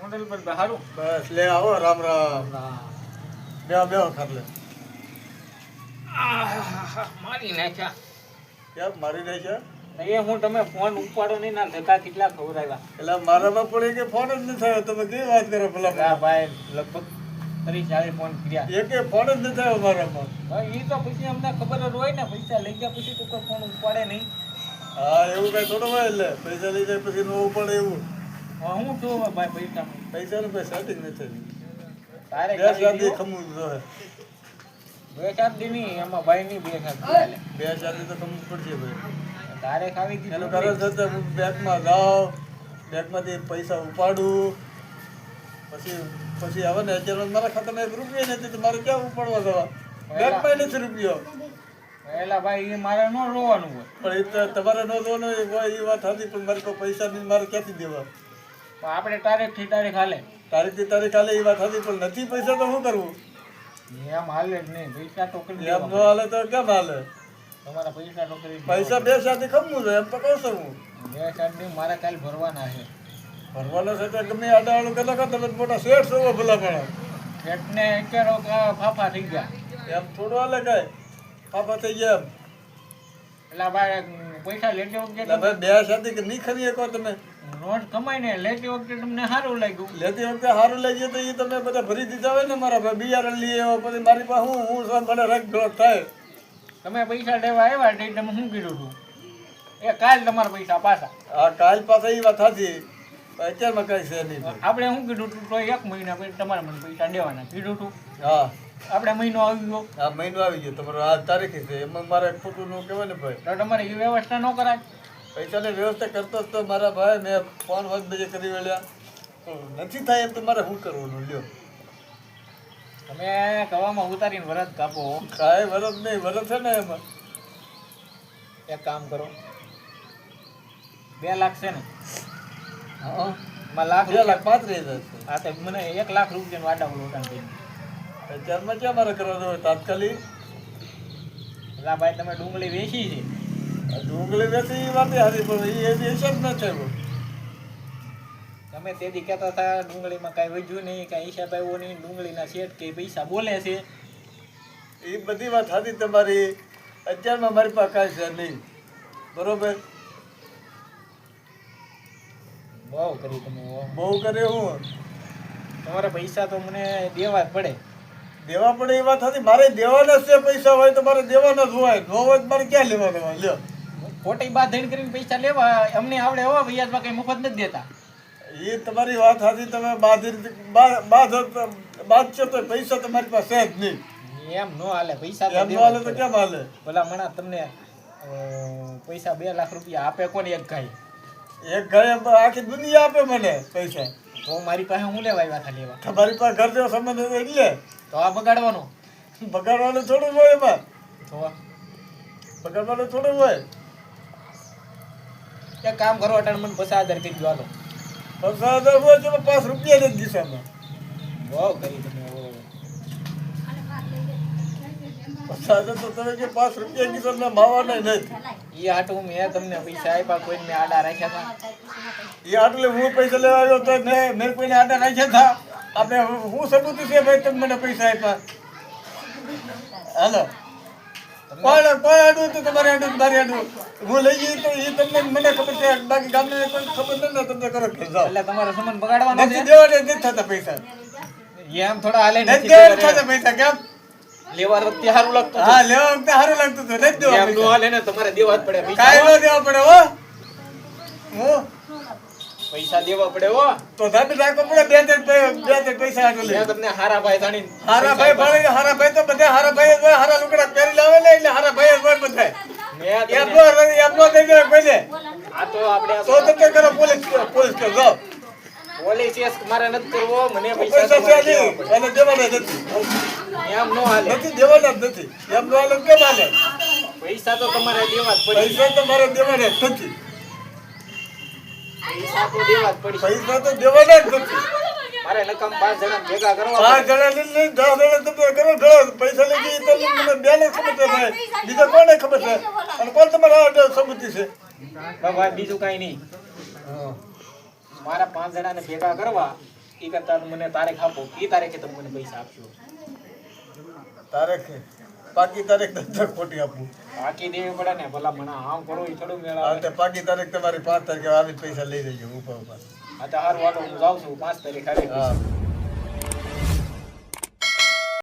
મંડળ પર બહારું બસ લે આવો રામ રામ બેહો બેહો ખાટલે મારી નાખ્યા કેમ મારી દે છે એ હું તમે ફોન ઉપાડો નહીં ના ધક્કા કેટલા ખવડાવ્યા એટલે મારામાં પડી કે ફોન જ નથી થયો તમે કેવી વાત કરો ભલા આ ભાઈ લગભગ 30-40 ફોન કર્યા એકે ફોન જ નથી થયો મારામાં એ તો પછી અમને ખબર જ હોય ને પૈસા લઈ ગયા પછી તો કોઈ ફોન ઉપાડે નહીં હા એવું કઈ થોડું હોય એટલે પૈસા લઈ જાય પછી નો પડે એવું હું છું ભાઈ પૈસા પૈસાનું કઈ સેટિંગ નથી તારે બે શાદી ખમવું જોઈએ 2-4 દી નહીં એમાં ભાઈ ની 2-4 દી બે શાદી તો ખમવું પડશે ભાઈ તારે ખાવી દીધું એનું કારણ છે હું બેંકમાં જાઉં બેંકમાંથી પૈસા ઉપાડું પછી હવે ને અત્યારે મારા ખાતામાં 1 રૂપિયો નથી તો મારે ક્યાં ઉપાડવા જવા બેંકમાં નથી રૂપિયો એલા ભાઈ એ મારે ન રોવાનું હોય પણ એ તો તમારે ન જોવાનું હોય એ વાત હતી પણ મારે કોઈ પૈસા નહીં મારે ક્યાંથી દેવા પણ આપણે તારીખથી તારીખ હાલે તારીખથી તારીખ હાલે એ વાત હતી પણ નથી પૈસા તો શું કરવું એમ હાલે જ નહીં પૈસા તો કરી એમ ન હાલે તો કેમ હાલે તમારા પૈસા તો કરી પૈસા બે સાથે ખમવું છે એમ તો કહું છું હું 2-4 દી મારે કાલ ભરવાના છે ભરવાનો છે તો ગમે આડાવાળું કરો તમે મોટા શેઠ છો ભલા પણ પેટને અત્યારે ફાફા થઈ ગયા એમ થોડું હાલે કાંઈ પાપા થઈ ગયા એમ એટલે ભાઈ પૈસા લેતી વખતે એટલે ભાઈ બે સાથે કે નહીં ખરી શકો તમે નોટ કમાઈને લેતી વખતે તમને સારું લાગ્યું લેતી વખતે સારું લઈ ગયું તો એ તમે બધા ભરી દીધા હોય ને મારા ભાઈ બિયારણ લઈ આવ્યો પછી મારી પાસે હું મને રંગ ગળત થાય તમે પૈસા લેવા આવ્યા એટલે તમે શું કીધું હતું એ કાલ તમારા પૈસા પાછા આ કાલ પાછા એ વાત હતી અત્યારમાં કઈ છે નહીં આપણે શું કીધું હતું તો 1 મહિના પછી તમારે મને પૈસા દેવાના કીધું હતું હા આપણે મહિનો આવી ગયો આ મહિનો આવી ગયો તમારો આ તારીખ છે એમાં મારે ખોટું નું કહેવાય ને ભાઈ તો તમારે એ વ્યવસ્થા ન કરાય પૈસાની વ્યવસ્થા કરતો જ તો મારા ભાઈ મેં ફોન વધ બજે કરી વળ્યા નથી થાય એમ તો મારે શું કરવાનું લ્યો તમે કવામાં ઉતારીને વરસ કાપો કાંઈ વરસ નહીં વરસ છે ને એમાં એક કામ કરો 2 લાખ છે ને હા માં લાખ 2,35,000 છે હા તો મને 1 લાખ રૂપિયાનું આડા લોટાણ થઈ અત્યારમાં ક્યાં મારે કરવા જોઈએ તાત્કાલિક એટલે ભાઈ તમે ડુંગળી વેચી છે ડુંગળી વેચી એ વાત હારી પણ એ હિસાબ ન થયો તમે તેથી કહેતા હતા ડુંગળીમાં કાંઈ વધ્યું નહીં કાંઈ હિસાબ આવ્યો નહીં ડુંગળીના શેઠ કે પૈસા બોલે છે એ બધી વાત હતી તમારી અત્યારમાં મારી પાસે કાંઈ છે નહીં બરોબર બહુ કરી તમે બહુ કરે હું તમારા પૈસા તો મને દેવા જ પડે દેવા પડે એ વાત હતી મારે દેવાના છે પૈસા હોય તો મારે દેવાના જ હોય ન હોય તો મારે ક્યાં લેવાના હોય લ્યો ખોટી બાદ ધઈને કરીને પૈસા લેવા અમને આવડે હો વ્યાજમાં કંઈ મફત નથી દેતા એ તમારી વાત હતી તમે બાદ છો તો પૈસા તમારી પાસે છે જ નહીં એમ ન હાલે પૈસા એમ ન હાલે તો કેમ હાલે ભલા મણા તમને પૈસા 2 લાખ રૂપિયા આપે કોને એક ગાય એક ઘરે આખી દુનિયા આપે મને પૈસા તો મારી પાસે હું લેવા આવ્યા હતા લેવા તમારી પાસે ઘર જેવો સંબંધ હતો એટલે તો આ બગાડવાનો બગાડવાનું થોડું હોય એમાં તો બગાડવાનું થોડું હોય એક કામ કરો અટાણ મને 50,000 કરી દો હાલો 50,000 હોય તો 5 રૂપિયા નથી દિશામાં બહુ કરી તમે 50,000 તો તમે કે 5 રૂપિયા કિશોરના માવાના નથી એ હાટું મેં તમને પૈસા આપ્યા કોઈને મેં આડા રાખ્યા હતા એ આટલે હું પૈસા લેવા આવ્યો તો મેં કોઈને આડા રાખ્યા હતા આપણે હું સબૂતી છે ભાઈ તમે મને પૈસા આપ્યા હાલો કોઈ આડું તો તમારે આડું મારી આડું હું લઈ જઈ તો એ તમને મને ખબર છે બાકી ગામને કોઈ ખબર નથી ને તમને કરો કે જાઓ એટલે તમારો સામાન બગાડવાનો છે નથી દેવાના નથી થતા પૈસા એમ થોડા હાલે નથી દેવાના થતા પૈસા કેમ લેવા વખતે સારું લાગતું હા લેવા વખતે સારું લાગતું હતું નથી દેવા એમ નો હાલે ને તમારે દેવા જ પડે કાંઈ ન દેવા પડે હો હું પૈસા દેવા પડે હો તો ધાબી રાખવો પડે બે ત્રણ પૈસા આટલું લે મેં તમને હારા ભાઈ જાણી હારા ભાઈ તો બધા હારા ભાઈ જ હોય હારા લુગડા પહેરી લાવે ને એટલે હારા ભાઈ જ હોય બધા મેં એમનો થઈ જાય કોઈને આ તો આપણે તો તમે કરો પોલીસ કરો જાઓ પોલીસ કેસ મારે નથી કરવો મને પૈસા પૈસા છે નહીં અને દેવાના નથી એમ નો હાલે નથી દેવાના જ નથી એમ નો હાલે કેમ હાલે પૈસા તો તમારે દેવા જ પડે પૈસા તો મારે દેવાના જ નથી પૈસા તો દેવા જ પડે પૈસા તો દેવાના જ નથી મારે નકામ 5 જણા ભેગા કરવા 5 જણા લઈને 10 જણા તમે કરો ઘણો પૈસા લઈ ગઈ તો મને બેને ખબર છે ભાઈ બીજા કોને ખબર છે અને કોણ તમારા સંમતિ છે ભાઈ બીજું કાંઈ નહીં મારા 5 જણાને ભેગા કરવા એ કરતા મને તારીખ આપો, એ તારીખે તમે મને પૈસા આપશો. તારીખ પાકી તારીખ નથી ખોટી આપું. બાકી દેવી પડે ને, ભલા મને આમ કરો એ થોડું મેળ હા આવે. તે પાકી તારીખ તમારી 5 તારીખે આવી પૈસા લઈ લેજો ઉપર ઉપર. આ તો હારું, હાલો હું જાઉં છું 5 તારીખ આવી. હા